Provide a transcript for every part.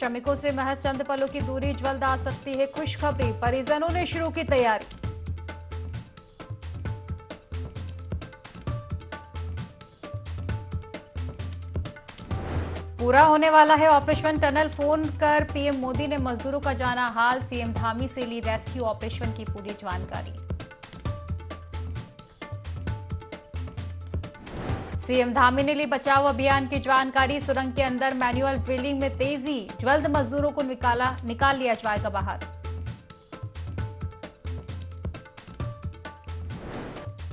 श्रमिकों से महज चंद पलों की दूरी जल्द आ सकती है खुशखबरी, परिजनों ने शुरू की तैयारी। पूरा होने वाला है ऑपरेशन टनल, फोन कर पीएम मोदी ने मजदूरों का जाना हाल, सीएम धामी से ली रेस्क्यू ऑपरेशन की पूरी जानकारी। सीएम धामी ने ली बचाव अभियान की जानकारी, सुरंग के अंदर मैनुअल ड्रिलिंग में तेजी, जल्द मजदूरों को निकाल लिया जाएगा बाहर।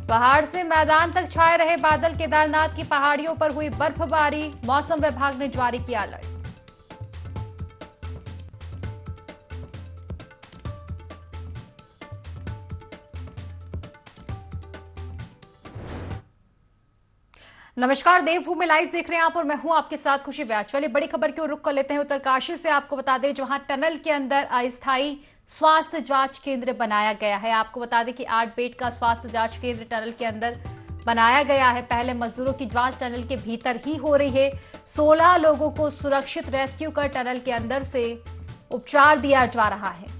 पहाड़ से मैदान तक छाए रहे बादल, केदारनाथ की पहाड़ियों पर हुई बर्फबारी, मौसम विभाग ने जारी किया अलर्ट। नमस्कार, देवभूमि लाइव देख रहे हैं आप और मैं हूं आपके साथ खुशी व्यास। चलिए बड़ी खबर की ओर रुख कर लेते हैं उत्तरकाशी से। आपको बता दें जहां टनल के अंदर अस्थायी स्वास्थ्य जांच केंद्र बनाया गया है। आपको बता दें कि 8 बेड का स्वास्थ्य जांच केंद्र टनल के अंदर बनाया गया है। पहले मजदूरों की जांच टनल के भीतर ही हो रही है। 16 लोगों को सुरक्षित रेस्क्यू कर टनल के अंदर से उपचार दिया जा रहा है।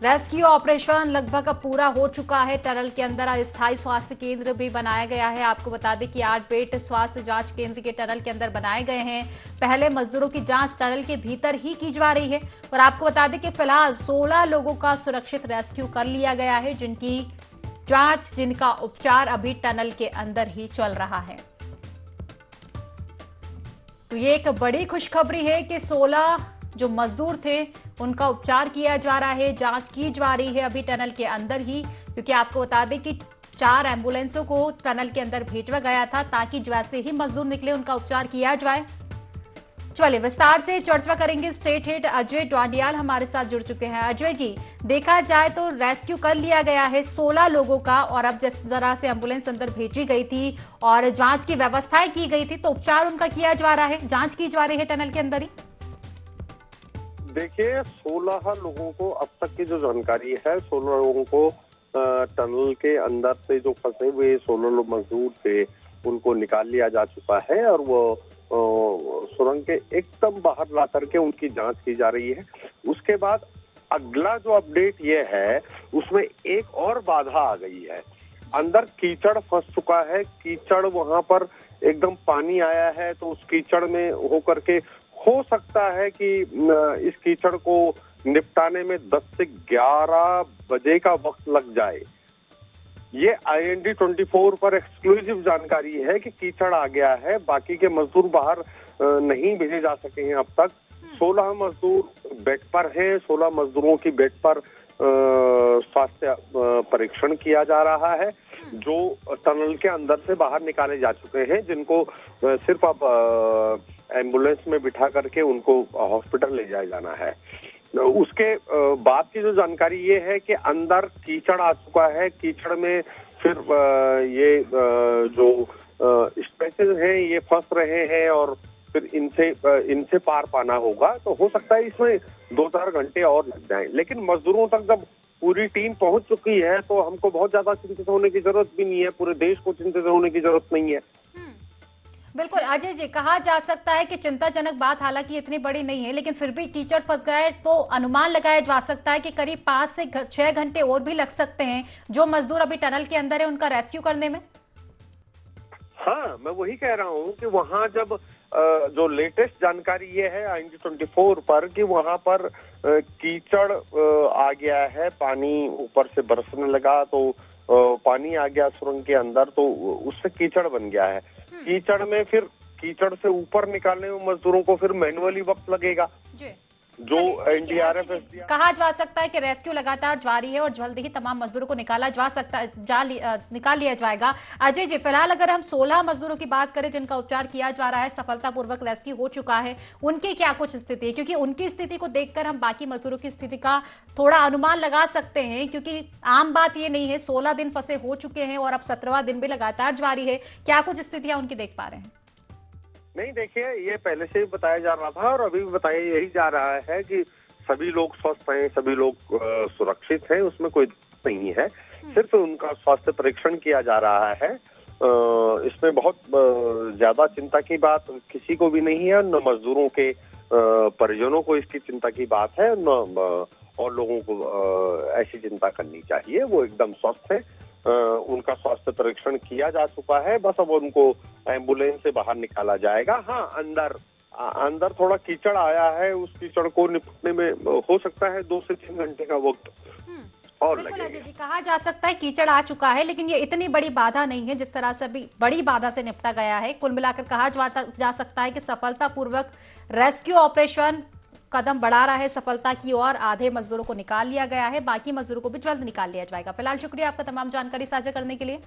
रेस्क्यू ऑपरेशन लगभग अब पूरा हो चुका है। टनल के अंदर अस्थायी स्वास्थ्य केंद्र भी बनाया गया है। आपको बता दें कि 8 बेड स्वास्थ्य जांच केंद्र के टनल के अंदर बनाए गए हैं। पहले मजदूरों की जांच टनल के भीतर ही की जा रही है और आपको बता दें कि फिलहाल 16 लोगों का सुरक्षित रेस्क्यू कर लिया गया है, जिनकी जांच, जिनका उपचार अभी टनल के अंदर ही चल रहा है। तो ये एक बड़ी खुशखबरी है कि 16 जो मजदूर थे उनका उपचार किया जा रहा है, जांच की जा रही है अभी टनल के अंदर ही, क्योंकि आपको बता दें कि 4 एम्बुलेंसों को टनल के अंदर भेजा गया था ताकि जैसे ही मजदूर निकले उनका उपचार किया जाए। चलिए विस्तार से चर्चा करेंगे। स्टेट हेड अजय डोंडियाल हमारे साथ जुड़ चुके हैं। अजय जी, देखा जाए तो रेस्क्यू कर लिया गया है 16 लोगों का और अब जिस तरह से एम्बुलेंस अंदर भेजी गई थी और जांच की व्यवस्थाएं की गई थी, तो उपचार उनका किया जा रहा है, जांच की जा रही है टनल के अंदर ही। देखिए, 16 लोगों को अब तक की जो जानकारी है, 16 लोगों को टनल के अंदर से जो फंसे हुए 16 लोग मजदूर थे उनको निकाल लिया जा चुका है और वो सुरंग के एकदम बाहर ला करके उनकी जांच की जा रही है। उसके बाद अगला जो अपडेट ये है उसमें एक और बाधा आ गई है। अंदर कीचड़ फंस चुका है, कीचड़ वहां पर एकदम पानी आया है, तो उस कीचड़ में होकर के हो सकता है कि इस कीचड़ को निपटाने में 10 से 11 बजे का वक्त लग जाए। ये IND24 पर एक्सक्लूसिव जानकारी है कि कीचड़ आ गया है। बाकी के मजदूर बाहर नहीं भेजे जा सके हैं अब तक। 16 मजदूर बेड पर हैं। 16 मजदूरों की बेड पर स्वास्थ्य परीक्षण किया जा रहा है, जो टनल के अंदर से बाहर निकाले जा चुके हैं, जिनको सिर्फ अब एम्बुलेंस में बिठा करके उनको हॉस्पिटल ले जाया जाना है। उसके बाद की जो जानकारी ये है कि अंदर कीचड़ आ चुका है। कीचड़ में फिर ये जो स्ट्रेचेज हैं ये फंस रहे हैं और फिर इनसे पार पाना होगा। तो हो सकता है इसमें 2-4 घंटे और लग जाएं, लेकिन मजदूरों तक जब पूरी टीम पहुंच चुकी है तो हमको बहुत ज्यादा चिंतित होने की जरूरत भी नहीं है। पूरे देश को चिंतित होने की जरूरत नहीं है। बिल्कुल अजय जी, कहा जा सकता है कि चिंताजनक बात हालांकि इतनी बड़ी नहीं है, लेकिन फिर भी कीचड़ फंस गए तो अनुमान लगाया जा सकता है कि करीब 5 से 6 घंटे और भी लग सकते हैं जो मजदूर अभी टनल के अंदर है उनका रेस्क्यू करने में। हाँ, मैं वही कह रहा हूँ कि वहाँ जब जो लेटेस्ट जानकारी ये है IND24 पर कि वहाँ पर कीचड़ आ गया है, पानी ऊपर से बरसने लगा, तो पानी आ गया सुरंग के अंदर, तो उससे कीचड़ बन गया है। कीचड़ में फिर कीचड़ से ऊपर निकालने में मजदूरों को फिर मैनुअली वक्त लगेगा। जो NDRF कहा जा सकता है कि रेस्क्यू लगातार जारी है और जल्द ही तमाम मजदूरों को निकाला जा सकता है, निकाल लिया जाएगा। अजय जी, फिलहाल अगर हम 16 मजदूरों की बात करें जिनका उपचार किया जा रहा है, सफलतापूर्वक रेस्क्यू हो चुका है, उनकी क्या कुछ स्थिति है? क्योंकि उनकी स्थिति को देखकर हम बाकी मजदूरों की स्थिति का थोड़ा अनुमान लगा सकते हैं, क्योंकि आम बात ये नहीं है। 16 दिन फंसे हो चुके हैं और अब 17वां दिन भी लगातार जारी है। क्या कुछ स्थितियां उनकी देख पा रहे हैं? नहीं, देखिए, ये पहले से ही बताया जा रहा था और अभी भी बताया यही जा रहा है कि सभी लोग स्वस्थ हैं, सभी लोग सुरक्षित हैं, उसमें कोई दिक्कत नहीं है। सिर्फ उनका स्वास्थ्य परीक्षण किया जा रहा है। इसमें बहुत ज्यादा चिंता की बात किसी को भी नहीं है, न मजदूरों के परिजनों को इसकी चिंता की बात है और लोगों को ऐसी चिंता करनी चाहिए। वो एकदम स्वस्थ है, उनका स्वास्थ्य परीक्षण किया जा चुका है, बस अब उनको एम्बुलेंस से बाहर निकाला जाएगा। हाँ, अंदर थोड़ा कीचड़ आया है, उस कीचड़ को निपटने में हो सकता है 2 से 3 घंटे का वक्त और बिल्कुल अजय लगेगा। जी, कहा जा सकता है कीचड़ आ चुका है, लेकिन ये इतनी बड़ी बाधा नहीं है जिस तरह से अभी बड़ी बाधा से निपटा गया है। कुल मिलाकर कहा जा सकता है कि सफलतापूर्वक रेस्क्यू ऑपरेशन कदम बढ़ा रहा है सफलता की ओर। आधे मजदूरों को निकाल लिया गया है, बाकी मजदूरों को भी जल्द निकाल लिया जाएगा। फिलहाल शुक्रिया आपका तमाम जानकारी साझा करने के लिए।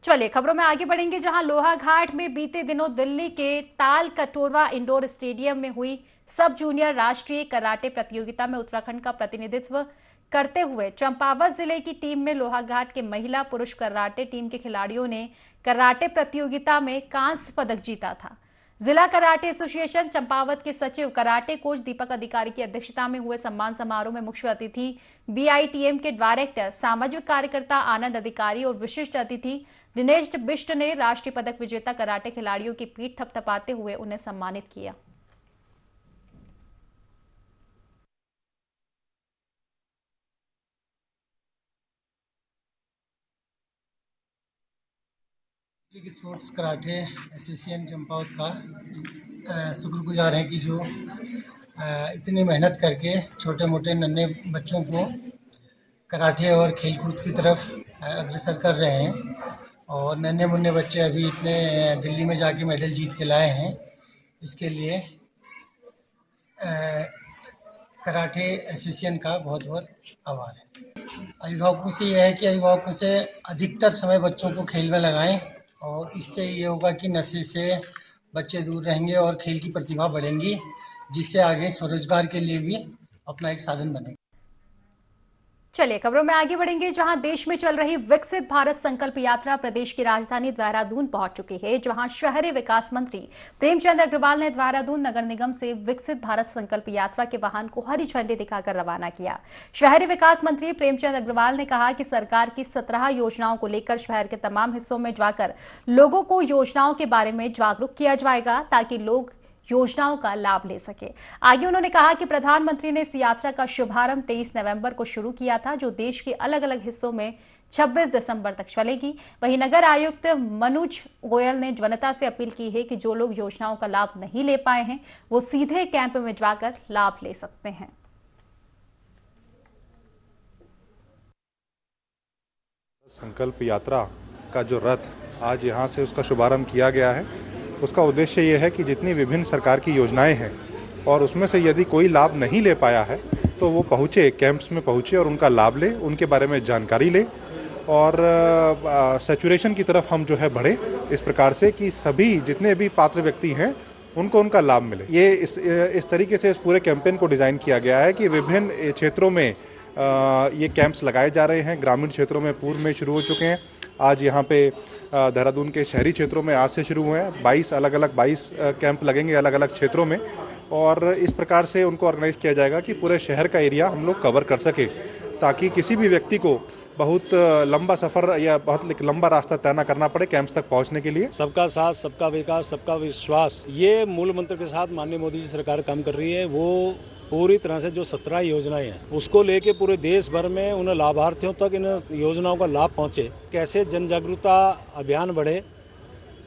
चलिए खबरों में आगे बढ़ेंगे, जहां लोहाघाट में बीते दिनों दिल्ली के ताल कटोरवा इंडोर स्टेडियम में हुई सब जूनियर राष्ट्रीय कराटे प्रतियोगिता में उत्तराखंड का प्रतिनिधित्व करते हुए चंपावत जिले की टीम में लोहाघाट के महिला पुरुष कराटे टीम के खिलाड़ियों ने कराटे प्रतियोगिता में कांस्य पदक जीता था। जिला कराटे एसोसिएशन चंपावत के सचिव कराटे कोच दीपक अधिकारी की अध्यक्षता में हुए सम्मान समारोह में मुख्य अतिथि बीआईटीएम के डायरेक्टर सामाजिक कार्यकर्ता आनंद अधिकारी और विशिष्ट अतिथि दिनेश बिष्ट ने राष्ट्रीय पदक विजेता कराटे खिलाड़ियों की पीठ थपथपाते हुए उन्हें सम्मानित किया। स्पोर्ट्स कराटे एसोसिएशन चंपावत का शुक्रगुजार हैं कि जो इतनी मेहनत करके छोटे मोटे नन्हे बच्चों को कराटे और खेलकूद की तरफ अग्रसर कर रहे हैं। और नन्हे मुन्ने बच्चे अभी इतने दिल्ली में जाके मेडल जीत के लाए हैं, इसके लिए कराटे एसोसिएशन का बहुत बहुत आभार है। अभिभावकों से यह है कि अभिभावकों से अधिकतर समय बच्चों को खेल में लगाएं और इससे ये होगा कि नशे से बच्चे दूर रहेंगे और खेल की प्रतिभा बढ़ेंगी, जिससे आगे स्वरोजगार के लिए भी अपना एक साधन बनेगा। चलिए खबरों में आगे बढ़ेंगे, जहां देश में चल रही विकसित भारत संकल्प यात्रा प्रदेश की राजधानी देहरादून पहुंच चुकी है, जहां शहरी विकास मंत्री प्रेमचंद अग्रवाल ने देहरादून नगर निगम से विकसित भारत संकल्प यात्रा के वाहन को हरी झंडी दिखाकर रवाना किया। शहरी विकास मंत्री प्रेमचंद अग्रवाल ने कहा कि सरकार की 17 योजनाओं को लेकर शहर के तमाम हिस्सों में जाकर लोगों को योजनाओं के बारे में जागरूक किया जाएगा ताकि लोग योजनाओं का लाभ ले सके। आगे उन्होंने कहा कि प्रधानमंत्री ने इस यात्रा का शुभारंभ 23 नवंबर को शुरू किया था, जो देश के अलग अलग हिस्सों में 26 दिसंबर तक चलेगी। वहीं नगर आयुक्त मनोज गोयल ने जनता से अपील की है कि जो लोग योजनाओं का लाभ नहीं ले पाए हैं वो सीधे कैंप में जाकर लाभ ले सकते हैं। संकल्प यात्रा का जो रथ आज यहाँ से उसका शुभारंभ किया गया है, उसका उद्देश्य ये है कि जितनी विभिन्न सरकार की योजनाएं हैं और उसमें से यदि कोई लाभ नहीं ले पाया है तो वो पहुँचे, कैंप्स में पहुँचे और उनका लाभ ले, उनके बारे में जानकारी ले और सैचुरेशन की तरफ हम जो है बढ़े इस प्रकार से कि सभी जितने भी पात्र व्यक्ति हैं उनको उनका लाभ मिले। ये इस तरीके से इस पूरे कैंपेन को डिज़ाइन किया गया है कि विभिन्न क्षेत्रों में ये कैंप्स लगाए जा रहे हैं। ग्रामीण क्षेत्रों में पूर्व में शुरू हो चुके हैं, आज यहाँ पे देहरादून के शहरी क्षेत्रों में आज से शुरू हुए हैं। 22 कैंप लगेंगे अलग अलग क्षेत्रों में और इस प्रकार से उनको ऑर्गेनाइज किया जाएगा कि पूरे शहर का एरिया हम लोग कवर कर सके, ताकि किसी भी व्यक्ति को बहुत लंबा सफ़र या बहुत लंबा रास्ता तय न करना पड़े कैंप्स तक पहुँचने के लिए। सबका साथ, सबका विकास, सबका विश्वास, ये मूल मंत्र के साथ माननीय मोदी जी सरकार काम कर रही है। वो पूरी तरह से जो 17 योजनाएं हैं उसको लेके पूरे देश भर में उन लाभार्थियों तक इन योजनाओं का लाभ पहुंचे, कैसे जन जागरूकता अभियान बढ़े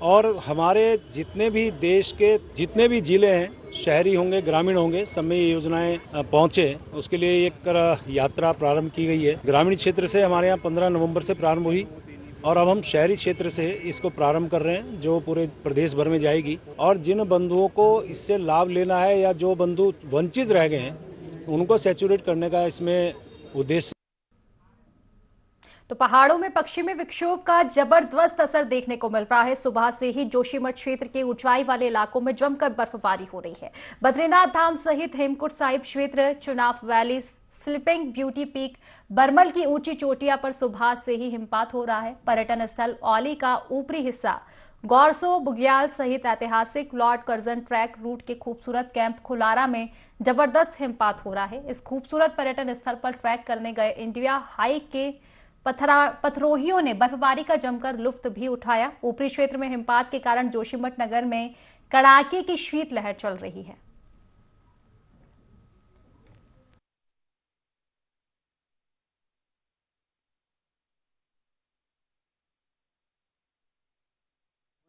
और हमारे जितने भी देश के जितने भी जिले हैं, शहरी होंगे ग्रामीण होंगे, सब में ये योजनाएं पहुंचे, उसके लिए एक यात्रा प्रारंभ की गई है। ग्रामीण क्षेत्र से हमारे यहाँ 15 नवंबर से प्रारंभ हुई और अब हम शहरी क्षेत्र से इसको प्रारंभ कर रहे हैं, जो पूरे प्रदेश भर में जाएगी। और जिन बंधुओं को इससे लाभ लेना है या जो बंधु वंचित रह गए हैं उनको सैचुरेट करने का इसमें उद्देश्य। तो पहाड़ों में पश्चिमी विक्षोभ का जबरदस्त असर देखने को मिल रहा है। सुबह से ही जोशीमठ क्षेत्र के ऊंचाई वाले इलाकों में जमकर बर्फबारी हो रही है। बद्रीनाथ धाम सहित हेमकुंड साहिब क्षेत्र, चुनाव valley, sleeping beauty peak, Barmal की ऊंची चोटियां पर सुबह से ही हिमपात हो रहा है। पर्यटन स्थल औली का ऊपरी हिस्सा, गौरसो, बुग्याल सहित ऐतिहासिक लॉर्ड कर्जन ट्रैक रूट के खूबसूरत कैंप खुलारा में जबरदस्त हिमपात हो रहा है। इस खूबसूरत पर्यटन स्थल पर ट्रैक करने गए इंडिया हाइक के पथरोहियों ने बर्फबारी का जमकर लुत्फ भी उठाया। ऊपरी क्षेत्र में हिमपात के कारण जोशीमठ नगर में कड़ाके की शीतलहर चल रही है।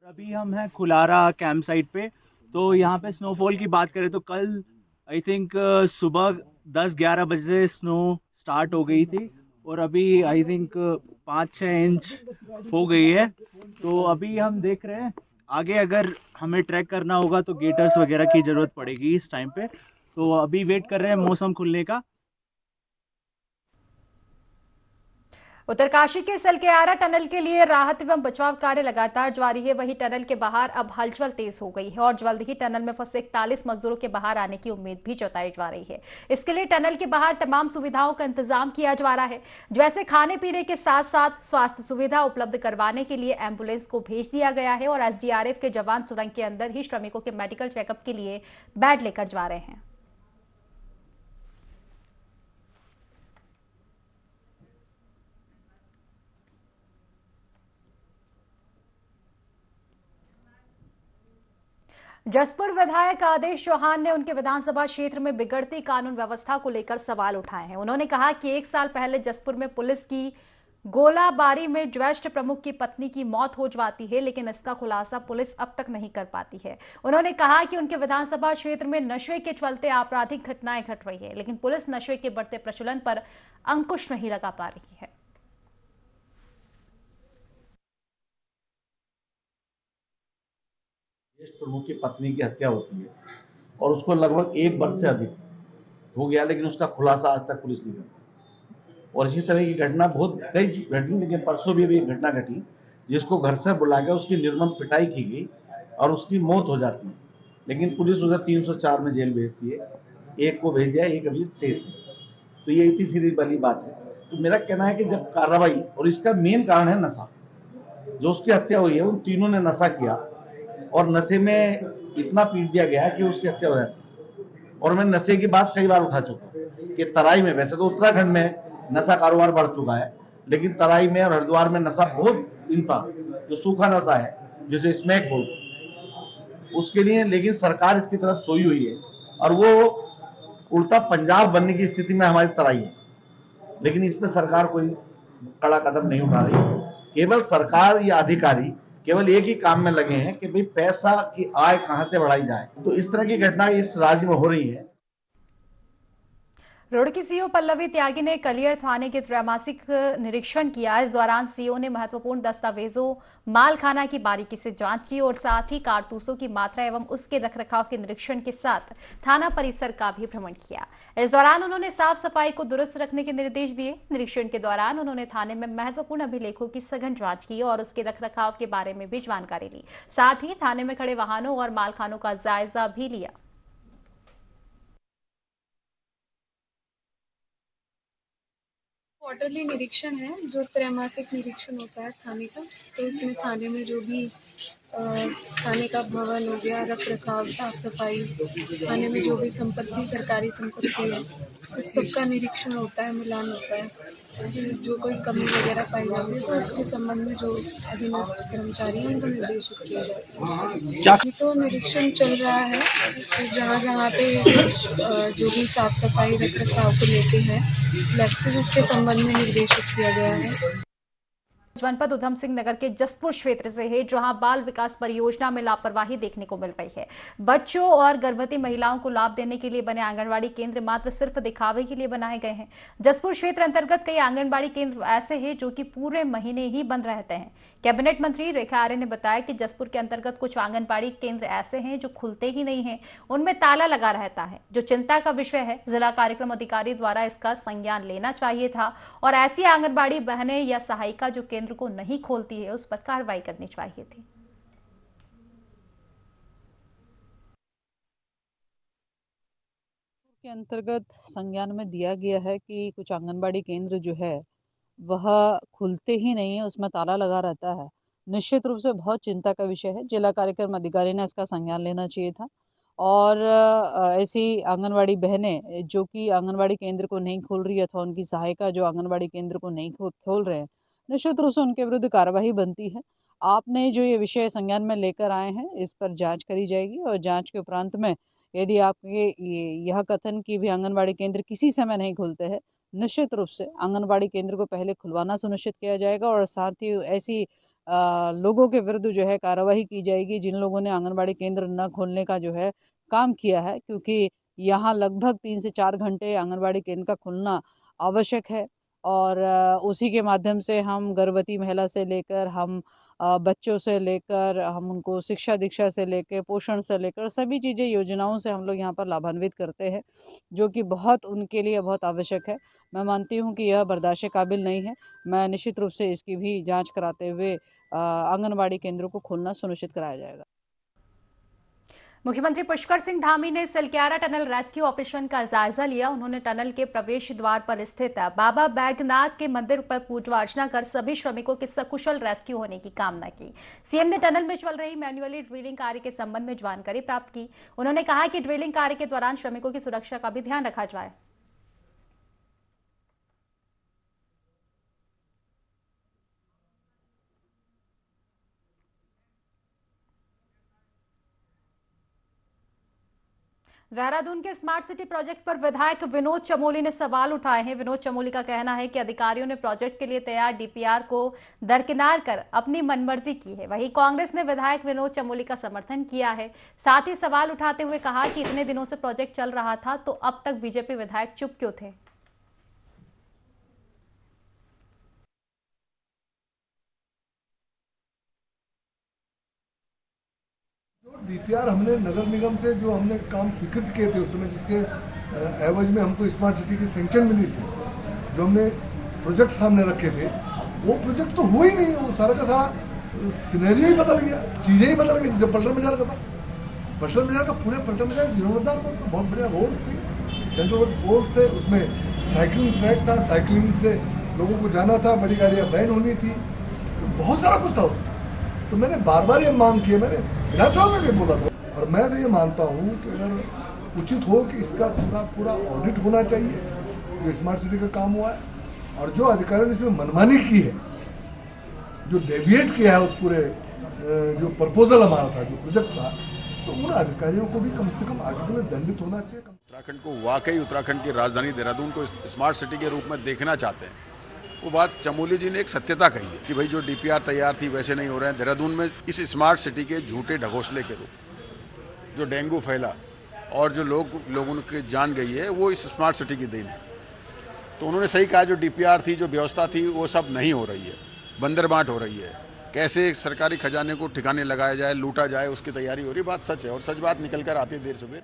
अभी हम हैं खुलारा कैंप साइट पे। तो यहाँ पे स्नोफॉल की बात करें तो कल आई थिंक सुबह 10-11 बजे से स्नो स्टार्ट हो गई थी और अभी आई थिंक 5-6 इंच हो गई है। तो अभी हम देख रहे हैं आगे अगर हमें ट्रैक करना होगा तो गेटर्स वगैरह की ज़रूरत पड़ेगी इस टाइम पे। तो अभी वेट कर रहे हैं मौसम खुलने का। उत्तरकाशी के सलकेआरा टनल के लिए राहत एवं बचाव कार्य लगातार जारी है। वहीं टनल के बाहर अब हलचल तेज हो गई है और जल्द ही टनल में फंसे 41 मजदूरों के बाहर आने की उम्मीद भी जताई जा रही है। इसके लिए टनल के बाहर तमाम सुविधाओं का इंतजाम किया जा रहा है, जैसे खाने पीने के साथ साथ स्वास्थ्य सुविधा उपलब्ध करवाने के लिए एम्बुलेंस को भेज दिया गया है और एसडीआरएफ के जवान सुरंग के अंदर ही श्रमिकों के मेडिकल चेकअप के लिए बेड लेकर जा रहे हैं। जसपुर विधायक आदेश चौहान ने उनके विधानसभा क्षेत्र में बिगड़ती कानून व्यवस्था को लेकर सवाल उठाए हैं। उन्होंने कहा कि 1 साल पहले जसपुर में पुलिस की गोलाबारी में ज्येष्ठ प्रमुख की पत्नी की मौत हो जाती है, लेकिन इसका खुलासा पुलिस अब तक नहीं कर पाती है। उन्होंने कहा कि उनके विधानसभा क्षेत्र में नशे के चलते आपराधिक घटनाएं घट रही है, लेकिन पुलिस नशे के बढ़ते प्रचलन पर अंकुश नहीं लगा पा रही है। ज्येष्ठ प्रमुख की पत्नी की हत्या होती है और उसको लगभग 1 वर्ष से अधिक हो गया, लेकिन उसका खुलासा आज तक पुलिस नहीं करती। और इसी तरह की घटना बहुत कई घटी, लेकिन परसों भी एक घटना घटी जिसको घर से बुला के उसकी निर्मम पिटाई की गई और उसकी मौत हो जाती है, लेकिन पुलिस उधर 304 में जेल भेजती है। एक को भेज दिया, एक अभी शेष है। तो ये इतनी सीधी वाली बात है। तो मेरा कहना है कि जब कार्रवाई, और इसका मेन कारण है नशा, जो उसकी हत्या हुई है उन तीनों ने नशा किया और नशे में इतना पीट दिया गया कि उसकी हत्या हो जाती। और मैं नशे की बात कई बार उठा चुका हूं कि तराई में, वैसे तो उत्तराखंड में नशा कारोबार बढ़ चुका है, लेकिन तराई में और हरिद्वार में नशा बहुत इन था, जो सूखा नशा है जिसे स्मैक बोलते, उसके लिए लेकिन सरकार इसकी तरफ सोई हुई है और वो उल्टा पंजाब बनने की स्थिति में हमारी तराई है, लेकिन इस पर सरकार कोई कड़ा कदम नहीं उठा रही। केवल सरकार या अधिकारी केवल एक ही काम में लगे हैं कि भाई पैसा की आय कहां से बढ़ाई जाए। तो इस तरह की घटना इस राज्य में हो रही है। रुड़की सीओ पल्लवी त्यागी ने कलियर थाने के त्रैमासिक निरीक्षण किया। इस दौरान सीओ ने महत्वपूर्ण दस्तावेजों, मालखाना की बारीकी से जांच की और साथ ही कारतूसों की मात्रा एवं उसके रखरखाव के निरीक्षण के साथ थाना परिसर का भी भ्रमण किया। इस दौरान उन्होंने साफ सफाई को दुरुस्त रखने के निर्देश दिए। निरीक्षण के दौरान उन्होंने थाने में महत्वपूर्ण अभिलेखों की सघन जांच की और उसके रखरखाव के बारे में भी जानकारी ली। साथ ही थाने में खड़े वाहनों और मालखानों का जायजा भी लिया। क्वार्टरली निरीक्षण है, जो त्रैमासिक निरीक्षण होता है थाने का। तो इसमें थाने में जो भी थाने का भवन हो गया, रख रखाव, साफ सफाई, थाने में जो भी संपत्ति, सरकारी संपत्ति है, उस सबका निरीक्षण होता है, मिलान होता है। जो कोई कमी वगैरह पाई जाती है तो उसके संबंध में जो अधीनस्थ कर्मचारी हैं उनको निर्देशित किया जाता है। तो निरीक्षण चल रहा है, तो जहाँ जहाँ पे जो भी साफ सफाई, रख रखाव को लेते हैं लक्ष्य, उसके संबंध में निर्देशित किया गया है। जनपद उधम सिंह नगर के जसपुर क्षेत्र से है, जहां बाल विकास परियोजना में लापरवाही देखने को मिल रही है। बच्चों और गर्भवती महिलाओं को लाभ देने के लिए बने आंगनबाड़ी केंद्र मात्र सिर्फ दिखावे के लिए बनाए गए हैं। जसपुर क्षेत्र अंतर्गत कई आंगनबाड़ी केंद्र ऐसे हैं जो कि पूरे महीने ही बंद रहते हैं। कैबिनेट मंत्री रेखा आर्य ने बताया कि जसपुर के अंतर्गत कुछ आंगनबाड़ी केंद्र ऐसे हैं जो खुलते ही नहीं है, उनमें ताला लगा रहता है, जो चिंता का विषय है। जिला कार्यक्रम अधिकारी द्वारा इसका संज्ञान लेना चाहिए था और ऐसी आंगनबाड़ी बहनें या सहायिका जो केंद्र को नहीं खोलती है उस पर कार्रवाई करनी चाहिए थी। के अंतर्गत संज्ञान में दिया गया है कि कुछ आंगनबाड़ी केंद्र जो है वह खुलते ही नहीं है, उसमें ताला लगा रहता है। निश्चित रूप से बहुत चिंता का विषय है। जिला कार्यक्रम अधिकारी ने इसका संज्ञान लेना चाहिए था और ऐसी आंगनवाड़ी बहनें जो कि आंगनवाड़ी केंद्र को नहीं खोल रही है अथवा उनकी सहायिका जो आंगनवाड़ी केंद्र को नहीं खोल रहे हैं, निश्चित रूप से उनके विरुद्ध कार्रवाई बनती है। आपने जो ये विषय संज्ञान में लेकर आए हैं, इस पर जांच करी जाएगी और जांच के उपरांत में यदि आपके यह कथन कि भी आंगनवाड़ी केंद्र किसी समय नहीं खुलते हैं, निश्चित रूप से आंगनवाड़ी केंद्र को पहले खुलवाना सुनिश्चित किया जाएगा और साथ ही ऐसी लोगों के विरुद्ध जो है कार्रवाई की जाएगी जिन लोगों ने आंगनवाड़ी केंद्र न खोलने का जो है काम किया है, क्योंकि यहाँ लगभग 3 से 4 घंटे आंगनवाड़ी केंद्र का खुलना आवश्यक है और उसी के माध्यम से हम गर्भवती महिला से लेकर हम बच्चों से लेकर हम उनको शिक्षा दीक्षा से लेकर पोषण से लेकर सभी चीज़ें योजनाओं से हम लोग यहाँ पर लाभान्वित करते हैं, जो कि बहुत उनके लिए बहुत आवश्यक है। मैं मानती हूँ कि यह बर्दाश्त के काबिल नहीं है। मैं निश्चित रूप से इसकी भी जांच कराते हुए आंगनबाड़ी केंद्रों को खोलना सुनिश्चित कराया जाएगा। मुख्यमंत्री पुष्कर सिंह धामी ने सलक्यारा टनल रेस्क्यू ऑपरेशन का जायजा लिया। उन्होंने टनल के प्रवेश द्वार पर स्थित बाबा बैद्यनाथ के मंदिर पर पूजा अर्चना कर सभी श्रमिकों के सकुशल रेस्क्यू होने की कामना की। सीएम ने टनल में चल रही मैन्युअली ड्रिलिंग कार्य के संबंध में जानकारी प्राप्त की। उन्होंने कहा कि ड्रिलिंग कार्य के दौरान श्रमिकों की सुरक्षा का भी ध्यान रखा जाए। देहरादून के स्मार्ट सिटी प्रोजेक्ट पर विधायक विनोद चमोली ने सवाल उठाए हैं। विनोद चमोली का कहना है कि अधिकारियों ने प्रोजेक्ट के लिए तैयार डीपीआर को दरकिनार कर अपनी मनमर्जी की है। वहीं कांग्रेस ने विधायक विनोद चमोली का समर्थन किया है। साथ ही सवाल उठाते हुए कहा कि इतने दिनों से प्रोजेक्ट चल रहा था तो अब तक बीजेपी विधायक चुप क्यों थे। डीपीआर हमने नगर निगम से जो हमने काम स्वीकृत किए थे उस समय, जिसके एवज में हमको स्मार्ट सिटी की सैंक्शन मिली थी, जो हमने प्रोजेक्ट सामने रखे थे, वो प्रोजेक्ट तो हुआ ही नहीं। वो सारा का सारा सिनेरियो ही बदल गया, चीजें ही बदल गई। जैसे पलटन बाजार का था, पलटन बाजार का पूरे पलटन बाजार जीर्णोद्धार था, बहुत बढ़िया रोड थे, सेंट्रल रोड थे, उसमें साइकिलिंग ट्रैक था, साइकिलिंग से लोगों को जाना था, बड़ी गाड़ियाँ बैन होनी थी, बहुत सारा कुछ था उसमें। तो मैंने बार बार ये मांग की है, मैंने विधानसभा में भी बोला था, और मैं तो ये मानता हूँ कि अगर उचित हो कि इसका पूरा ऑडिट होना चाहिए जो स्मार्ट सिटी का काम हुआ है, और जो अधिकारियों ने इसमें मनमानी की है, जो डेविएट किया है उस पूरे जो प्रपोजल हमारा था, जो प्रोजेक्ट था, तो उन अधिकारियों को भी कम से कम आगे में दंडित होना चाहिए। उत्तराखंड को वाकई उत्तराखंड की राजधानी देहरादून को स्मार्ट सिटी के रूप में देखना चाहते हैं। वो बात चमोली जी ने एक सत्यता कही है कि भाई जो डीपीआर तैयार थी वैसे नहीं हो रहे हैं। देहरादून में इस स्मार्ट सिटी के झूठे ढकोसले के रूप जो डेंगू फैला और जो लोगों की जान गई है, वो इस स्मार्ट सिटी की देन है। तो उन्होंने सही कहा, जो डीपीआर थी, जो व्यवस्था थी, वो सब नहीं हो रही है, बंदरबाट हो रही है। कैसे सरकारी खजाने को ठिकाने लगाया जाए, लूटा जाए, उसकी तैयारी हो रही। बात सच है और सच बात निकल कर आती है देर सवेर।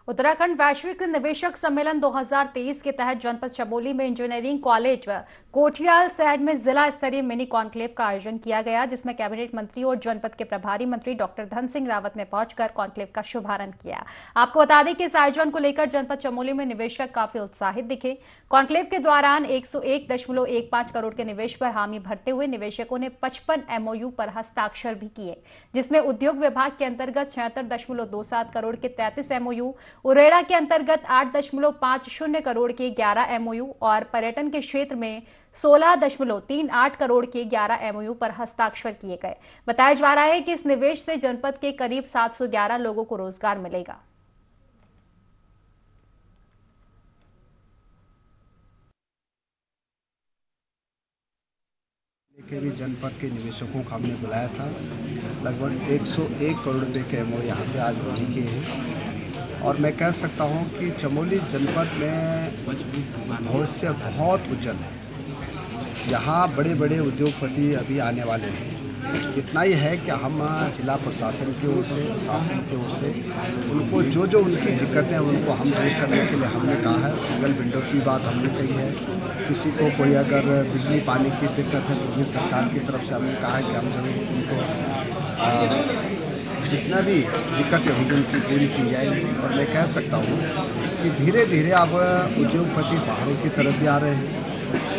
उत्तराखंड वैश्विक निवेशक सम्मेलन 2023 के तहत जनपद चमोली में इंजीनियरिंग कॉलेज कोठियाल सैड में जिला स्तरीय मिनी कॉन्क्लेव का आयोजन किया गया, जिसमें कैबिनेट मंत्री और जनपद के प्रभारी मंत्री डॉक्टर धन सिंह रावत ने पहुंचकर कॉन्क्लेव का शुभारंभ किया। आपको बता दें कि इस आयोजन को लेकर जनपद चमोली में निवेशक काफी उत्साहित दिखे। कॉन्क्लेव के दौरान 101.15 करोड़ के निवेश पर हामी भरते हुए निवेशकों ने 55 MOU पर हस्ताक्षर भी किए, जिसमें उद्योग विभाग के अंतर्गत 76.27 करोड़ के 33 MOU, उरेडा के अंतर्गत 8.50 करोड़ के 11 MOU और पर्यटन के क्षेत्र में 16.38 करोड़ के 11 MOU पर हस्ताक्षर किए गए। बताया जा रहा है कि इस निवेश से जनपद के करीब 711 लोगों को रोजगार मिलेगा। के भी जनपद के निवेशकों को हमने बुलाया था। लगभग 101 करोड़ रुपए के MOU यहाँ पे आज हो चुके हैं, और मैं कह सकता हूँ कि चमोली जनपद में भविष्य बहुत उज्जवल है। यहाँ बड़े बड़े उद्योगपति अभी आने वाले हैं। इतना ही है कि हम जिला प्रशासन की ओर से, शासन की ओर से उनको जो उनकी दिक्कतें हैं उनको हम दूर करने के लिए हमने कहा है। सिंगल विंडो की बात हमने कही है। किसी को कोई अगर बिजली पानी की दिक्कत है तो भी सरकार की तरफ से हमने कहा है कि हम जरूर उनको जितना भी दिक्कतें होंगी उनकी पूरी की जाएंगी। और मैं कह सकता हूँ कि धीरे धीरे अब उद्योगपति बाहरों की तरफ भी आ रहे हैं,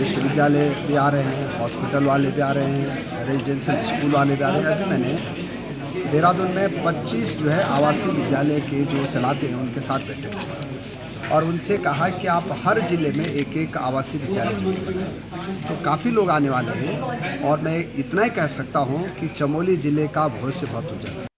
विश्वविद्यालय भी आ रहे हैं, हॉस्पिटल वाले भी आ रहे हैं, रेजिडेंशियल स्कूल वाले भी आ रहे हैं। अभी मैंने देहरादून में 25 जो है आवासीय विद्यालय के जो चलाते हैं उनके साथ बैठे हुए और उनसे कहा कि आप हर जिले में एक एक आवासीय विद्यालय बनाएं। तो काफ़ी लोग आने वाले हैं और मैं इतना ही कह सकता हूं कि चमोली जिले का भविष्य बहुत उज्जवल है।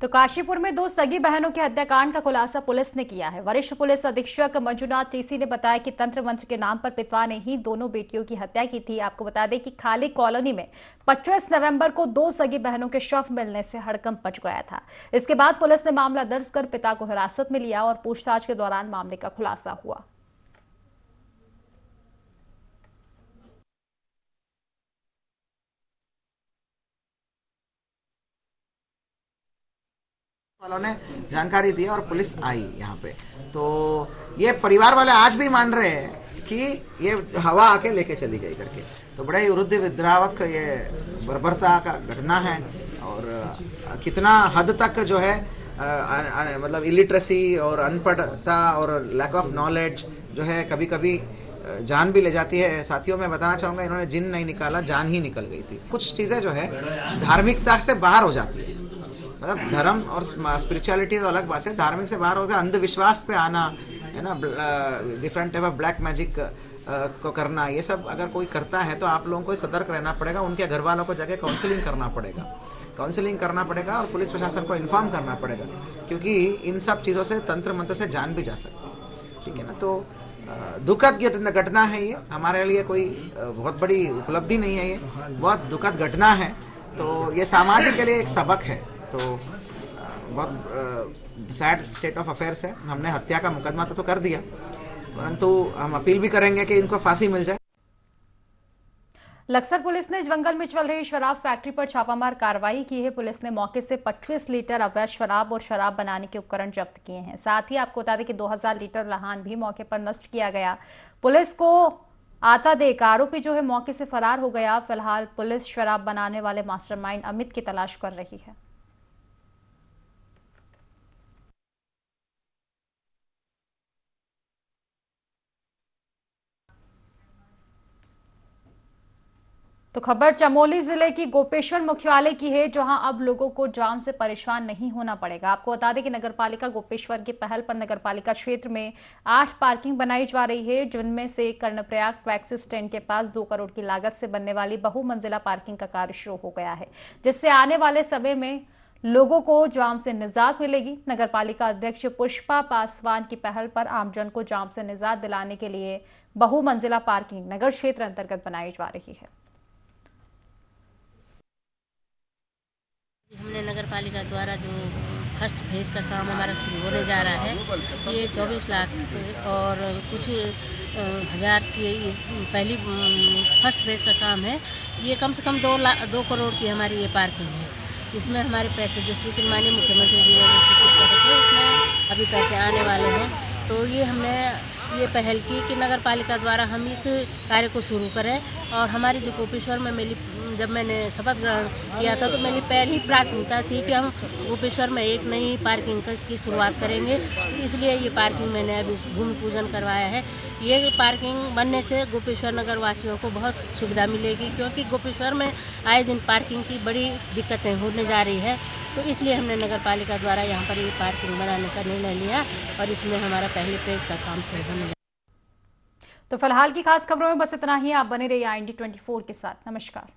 तो काशीपुर में 2 सगी बहनों के हत्याकांड का खुलासा पुलिस ने किया है। वरिष्ठ पुलिस अधीक्षक मंजुनाथ टीसी ने बताया कि तंत्र मंत्र के नाम पर पितवा ने ही दोनों बेटियों की हत्या की थी। आपको बता दें कि खाली कॉलोनी में 25 नवंबर को 2 सगी बहनों के शव मिलने से हड़कंप मच गया था। इसके बाद पुलिस ने मामला दर्ज कर पिता को हिरासत में लिया और पूछताछ के दौरान मामले का खुलासा हुआ। वालों ने जानकारी दी और पुलिस आई यहाँ पे। तो ये परिवार वाले आज भी मान रहे हैं कि ये हवा आके लेके चली गई करके। तो बड़ा ही वृद्ध विद्रावक ये बर्बरता का घटना है और कितना हद तक जो है मतलब इलिटरेसी और अनपढ़ता और लैक ऑफ नॉलेज जो है कभी कभी जान भी ले जाती है। साथियों मैं बताना चाहूँगा, इन्होंने जिन नहीं निकाला, जान ही निकल गई थी। कुछ चीज़ें जो है धार्मिकता से बाहर हो जाती है, मतलब धर्म और स्पिरिचुअलिटी तो अलग बात है, धार्मिक से बाहर होकर अंधविश्वास पे आना है ना, different type of black magic को करना, ये सब अगर कोई करता है तो आप लोगों को सतर्क रहना पड़ेगा। उनके घर वालों को जाके काउंसलिंग करना पड़ेगा और पुलिस प्रशासन को इन्फॉर्म करना पड़ेगा, क्योंकि इन सब चीज़ों से तंत्र मंत्र से जान भी जा सकती है। ठीक है ना। तो दुखद घटना है ये, हमारे लिए कोई बहुत बड़ी उपलब्धि नहीं है, ये बहुत दुखद घटना है। तो ये समाज के लिए एक सबक है। तो बहुत सैड स्टेट ऑफ अफेयर्स है। हमने हत्या का मुकदमा तो कर दिया, परंतु हम अपील भी करेंगे कि इनको फांसी मिल जाए। लक्सर पुलिस ने जंगल में चल रही शराब फैक्ट्री पर छापामार कार्रवाई की है। पुलिस ने मौके से 25 लीटर अवैध शराब और शराब बनाने के उपकरण जब्त किए हैं। साथ ही आपको बता दें कि 2000 लीटर लहान भी मौके पर नष्ट किया गया। पुलिस को आता देख आरोपी जो है मौके से फरार हो गया। फिलहाल पुलिस शराब बनाने वाले मास्टरमाइंड अमित की तलाश कर रही है। तो खबर चमोली जिले की गोपेश्वर मुख्यालय की है, जहां अब लोगों को जाम से परेशान नहीं होना पड़ेगा। आपको बता दें कि नगरपालिका गोपेश्वर की पहल पर नगरपालिका क्षेत्र में 8 पार्किंग बनाई जा रही है, जिनमें से कर्णप्रयाग टैक्सी स्टैंड के पास 2 करोड़ की लागत से बनने वाली बहुमंजिला पार्किंग का कार्य शुरू हो गया है, जिससे आने वाले समय में लोगों को जाम से निजात मिलेगी। नगरपालिका अध्यक्ष पुष्पा पासवान की पहल पर आमजन को जाम से निजात दिलाने के लिए बहुमंजिला पार्किंग नगर क्षेत्र अंतर्गत बनाई जा रही है। हमने नगर पालिका द्वारा जो फर्स्ट फेज का काम हमारा शुरू होने जा रहा है, ये 24 लाख और कुछ हज़ार की पहली फर्स्ट फेज का काम है। ये कम से कम 2 करोड़ की हमारी ये पार्किंग है। इसमें हमारे पैसे जो स्वीकृत माननीय मुख्यमंत्री जी ने स्वीकृत कर रखे, उसमें अभी पैसे आने वाले हैं। तो ये हमने ये पहल की कि नगर पालिका द्वारा हम इस कार्य को शुरू करें। और हमारी जो गोपेश्वर में जब मैंने शपथ ग्रहण किया था तो मेरी पहली प्राथमिकता थी कि हम गोपेश्वर में एक नई पार्किंग की शुरुआत करेंगे। इसलिए ये पार्किंग मैंने अभी भूमि पूजन करवाया है। ये पार्किंग बनने से गोपेश्वर नगर वासियों को बहुत सुविधा मिलेगी, क्योंकि गोपेश्वर में आए दिन पार्किंग की बड़ी दिक्कतें होने जा रही है। तो इसलिए हमने नगर पालिका द्वारा यहाँ पर ये पार्किंग बनाने का निर्णय लिया और इसमें हमारा पहले फेज का काम शुरू होने लगा। तो फिलहाल की खास खबरों में बस इतना ही। आप बने रहिए IND 24 के साथ। नमस्कार।